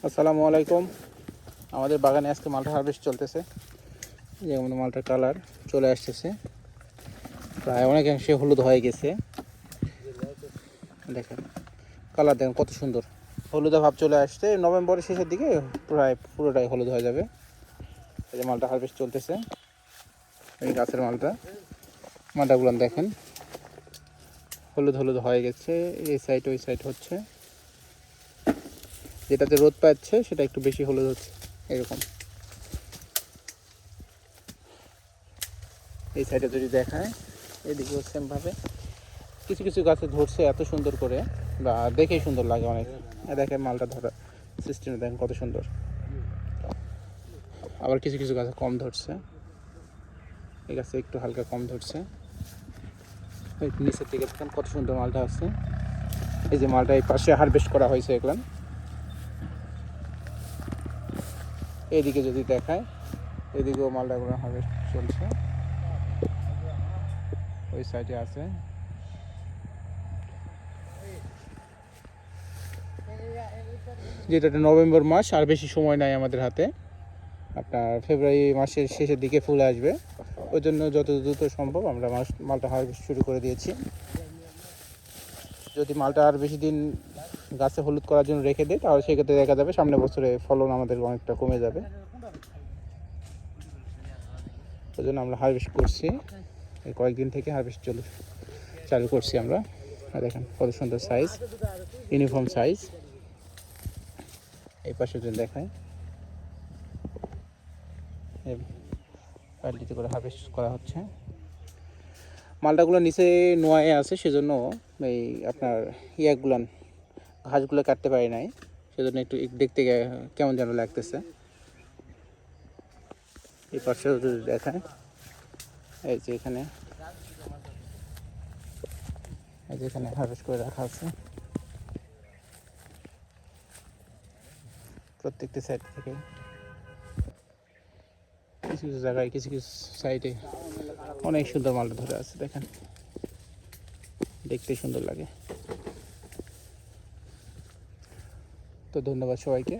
আসসালামু আলাইকুম। আমাদের বাগানে আজকে মালটা হারভেস্ট চলতেছে। যেমন মালটার কালার চলে আসতেছে, প্রায় অনেকাংশে হলুদ হয়ে গেছে। দেখেন কালার, দেখেন কত সুন্দর হলুদা ভাব চলে আসছে। নভেম্বরের শেষের দিকে প্রায় পুরোটাই হলুদ হয়ে যাবে। এই যে মালটা হারভেস্ট চলতেছে, এই গাছের মালটাগুলো দেখেন হলুদ হলুদ হয়ে গেছে। এই সাইড ওই সাইড হচ্ছে, যেটাতে রোদ পাচ্ছে সেটা একটু বেশি হলুদ হচ্ছে এরকম। এই সাইডে যদি দেখায়, এদিকেও সেমভাবে কিছু কিছু গাছে ধরছে এত সুন্দর করে, বা দেখেই সুন্দর লাগে অনেক। দেখেন মালটা ধরা সিস্টেম দেখেন কত সুন্দর। আবার কিছু কিছু গাছে কম ধরছে, এই গাছে একটু হালকা কম ধরছে। নিচের দিকে দেখেন কত সুন্দর মালটা আছে। এই যে মালটা এই পাশে হারভেস্ট করা হয়েছে এগুলান। এইদিকে যদি দেখায়, এদিকেও মালটাগুলো হারভেস্ট চলছে, ওই সাইডে আছে। যেটা নভেম্বর মাস, আর বেশি সময় নাই আমাদের হাতে। আপনার ফেব্রুয়ারি মাসের শেষের দিকে ফুল আসবে, ওই জন্য যত দ্রুত সম্ভব আমরা মালটা হারভেস্ট শুরু করে দিয়েছি। যদি মালটা আর বেশি দিন গাছে হলুদ করার জন্য রেখে দিই, তাহলে সেক্ষেত্রে দেখা যাবে সামনের বছরে ফলন আমাদের অনেকটা কমে যাবে। ওই জন্য আমরা হারভেস্ট করছি, এই কয়েকদিন থেকে হারভেস্ট চালু করছি আমরা। আর দেখেন কত সুন্দর সাইজ, ইউনিফর্ম সাইজ। এই পাশে যদি দেখায়, পাল্টিতে করে হারভেস্ট করা হচ্ছে। মালটাগুলো নিচে নোয়ায় আছে, সেজন্য এই আপনার ইয়াগুলান ঘাসগুলো কাটতে পারি নাই, সেজন্য একটু দেখতে কেমন যেন লাগতেছে। এই পাশেও যদি দেখায়, এই যে এখানে হারভেস্ট করে রাখা আছে। প্রত্যেকটি সাইড থেকে কিছু কিছু জায়গায়, কিছু কিছু সাইডে অনেক সুন্দর মালটা ধরে আছে। দেখেন দেখতে সুন্দর লাগে। তো ধন্যবাদ সবাইকে,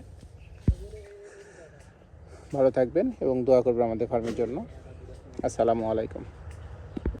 ভালো থাকবেন এবং দোয়া করবেন আমাদের ফার্মের জন্য। আসসালামু আলাইকুম।